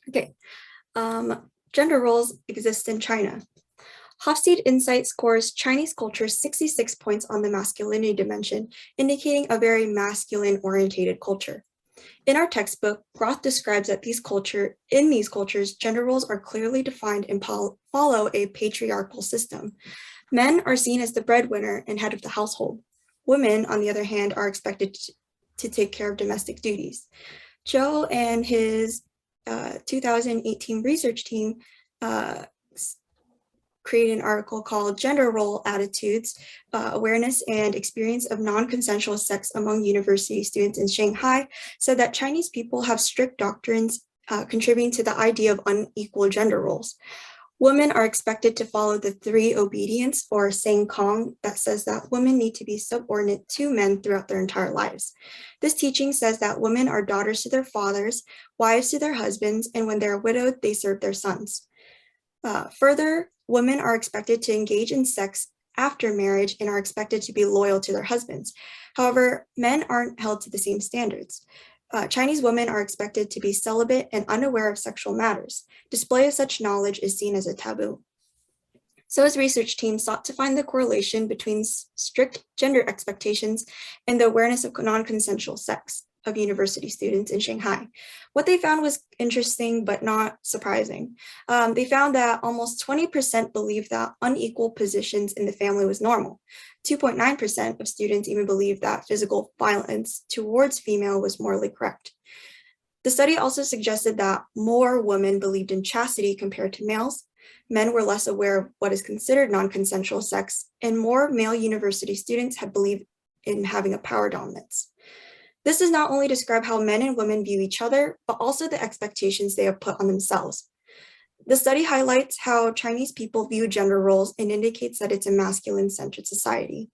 Okay, gender roles exist in China. Hofstede Insight scores Chinese culture 66 points on the masculinity dimension, indicating a very masculine-orientated culture. In our textbook, Roth describes that in these cultures, gender roles are clearly defined and follow a patriarchal system. Men are seen as the breadwinner and head of the household. Women, on the other hand, are expected to take care of domestic duties. Zhou and his 2018 research team created an article called Gender Role Attitudes, Awareness and Experience of Non-Consensual Sex Among University Students in Shanghai, said that Chinese people have strict doctrines contributing to the idea of unequal gender roles. Women are expected to follow the three obedience, or Sang Kong, that says that women need to be subordinate to men throughout their entire lives. This teaching says that women are daughters to their fathers, wives to their husbands, and when they're widowed, they serve their sons. Further, women are expected to engage in sex after marriage and are expected to be loyal to their husbands. However, men aren't held to the same standards. Chinese women are expected to be celibate and unaware of sexual matters. Display of such knowledge is seen as a taboo. So his research team sought to find the correlation between strict gender expectations and the awareness of non-consensual sex of university students in Shanghai. What they found was interesting, but not surprising. They found that almost 20% believed that unequal positions in the family was normal. 2.9% of students even believed that physical violence towards female was morally correct. The study also suggested that more women believed in chastity compared to males. Men were less aware of what is considered non-consensual sex, and more male university students had believed in having a power dominance. This does not only describe how men and women view each other, but also the expectations they have put on themselves. The study highlights how Chinese people view gender roles and indicates that it's a masculine-centered society.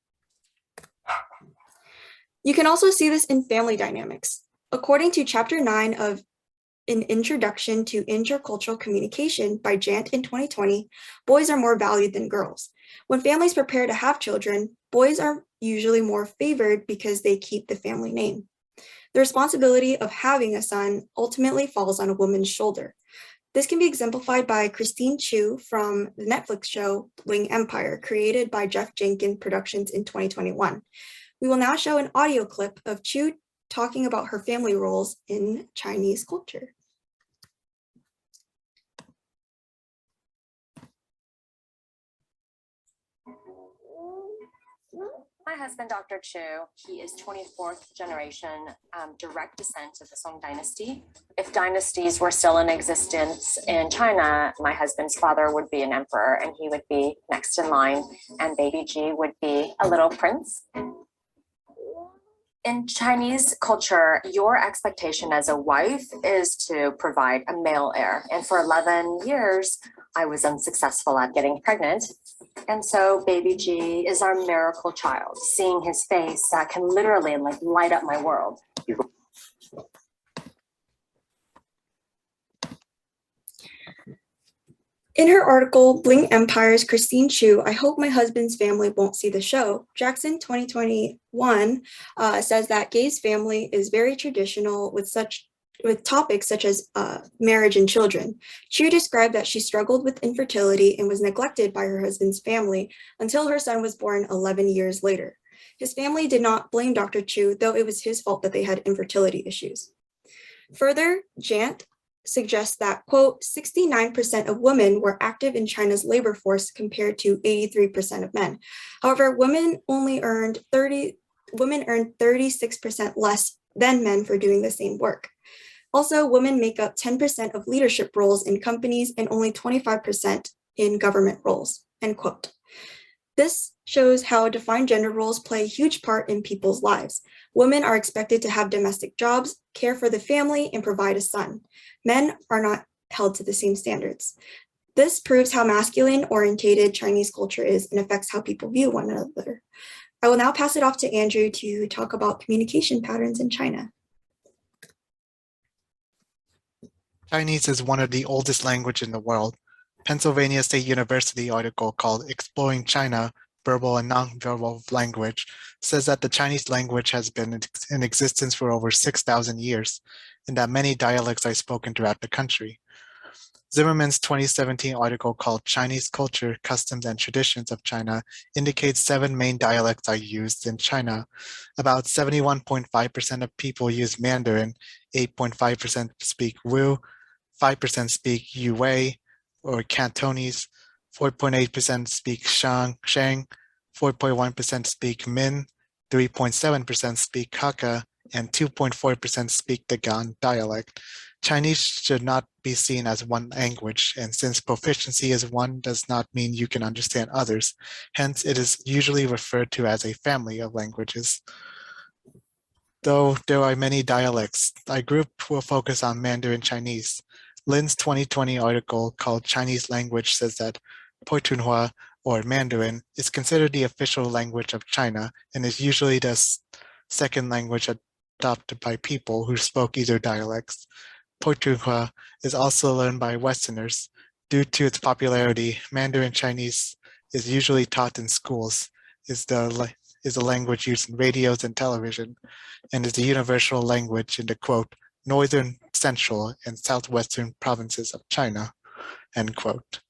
You can also see this in family dynamics. According to Chapter 9 of An Introduction to Intercultural Communication by Jant in 2020, boys are more valued than girls. When families prepare to have children, boys are usually more favored because they keep the family name. The responsibility of having a son ultimately falls on a woman's shoulder. This can be exemplified by Christine Chiu from the Netflix show Bling Empire, created by Jeff Jenkins Productions in 2021. We will now show an audio clip of Chiu talking about her family roles in Chinese culture. My husband, Dr. Chu, he is 24th generation direct descent of the Song Dynasty. If dynasties were still in existence in China, my husband's father would be an emperor and he would be next in line, and baby G would be a little prince. In Chinese culture, your expectation as a wife is to provide a male heir. And for 11 years, I was unsuccessful at getting pregnant. And so baby G is our miracle child. Seeing his face can literally light up my world. In her article, Bling Empire's Christine Chiu, I hope my husband's family won't see the show, Jackson 2021 says that Gay's family is very traditional with topics such as marriage and children. Chiu described that she struggled with infertility and was neglected by her husband's family until her son was born 11 years later. His family did not blame Dr. Chiu, though it was his fault that they had infertility issues. Further, Jant suggests that, quote, 69% of women were active in China's labor force compared to 83% of men. However, women earned 36% less than men for doing the same work. Also, women make up 10% of leadership roles in companies and only 25% in government roles, end quote. This shows how defined gender roles play a huge part in people's lives. Women are expected to have domestic jobs, care for the family, and provide a son. Men are not held to the same standards. This proves how masculine-oriented Chinese culture is and affects how people view one another. I will now pass it off to Andrew to talk about communication patterns in China. Chinese is one of the oldest languages in the world. Pennsylvania State University article called Exploring China, Verbal and Nonverbal Language says that the Chinese language has been in existence for over 6,000 years and that many dialects are spoken throughout the country. Zimmerman's 2017 article called Chinese Culture, Customs and Traditions of China indicates 7 main dialects are used in China. About 71.5% of people use Mandarin, 8.5% speak Wu, 5% speak Yue or Cantonese, 4.8% speak Shang, 4.1% speak Min, 3.7% speak Hakka, and 2.4% speak the Gan dialect. Chinese should not be seen as one language, and since proficiency is one does not mean you can understand others. Hence, it is usually referred to as a family of languages. Though there are many dialects, our group will focus on Mandarin Chinese. Lin's 2020 article called Chinese Language says that Putonghua, or Mandarin, is considered the official language of China and is usually the second language adopted by people who spoke either dialects. Putonghua is also learned by Westerners. Due to its popularity, Mandarin Chinese is usually taught in schools, is a language used in radios and television, and is the universal language in the quote, northern, central, and southwestern provinces of China, end quote.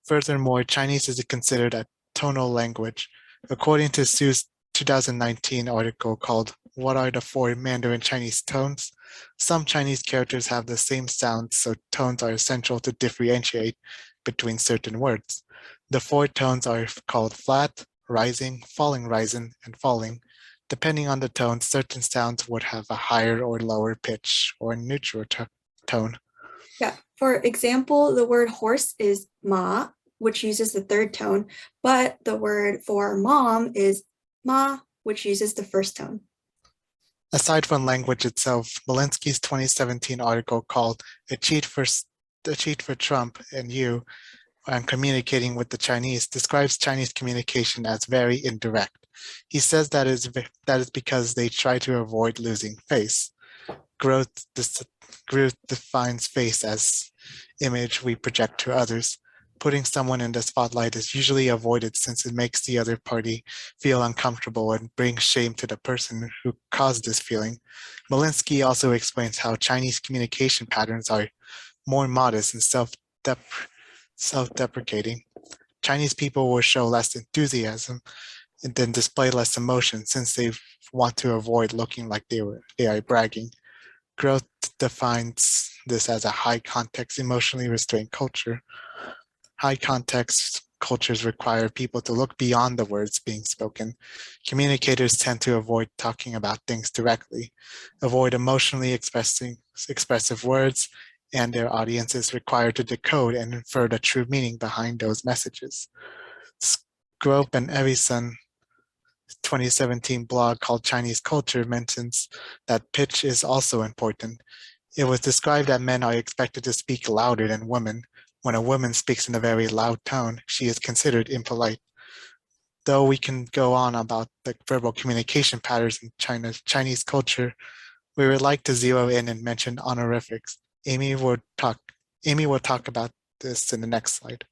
Furthermore, Chinese is considered a tonal language. According to Sue's 2019 article called What Are the Four Mandarin Chinese Tones? Some Chinese characters have the same sounds, so tones are essential to differentiate between certain words. The 4 tones are called flat, rising, rising, and falling. Depending on the tone, certain sounds would have a higher or lower pitch or neutral tone. Yeah, for example, the word horse is ma, which uses the 3rd tone, but the word for mom is ma, which uses the 1st tone. Aside from language itself, Malinsky's 2017 article called A Cheat for Trump and You and Communicating with the Chinese describes Chinese communication as very indirect. He says that is because they try to avoid losing face. Growth defines face as image we project to others. Putting someone in the spotlight is usually avoided since it makes the other party feel uncomfortable and brings shame to the person who caused this feeling. Malinsky also explains how Chinese communication patterns are more modest and self-deprecating. Chinese people will show less enthusiasm and then display less emotion since they want to avoid looking like they are bragging. Growth defines this as a high context, emotionally restrained culture. High context cultures require people to look beyond the words being spoken. Communicators tend to avoid talking about things directly, avoid emotionally expressive words, and their audience is required to decode and infer the true meaning behind those messages. Scrope and Evison 2017 blog called Chinese Culture mentions that pitch is also important. It was described that men are expected to speak louder than women. When a woman speaks in a very loud tone, she is considered impolite. Though we can go on about the verbal communication patterns in Chinese culture, we would like to zero in and mention honorifics. Amy will talk about this in the next slide.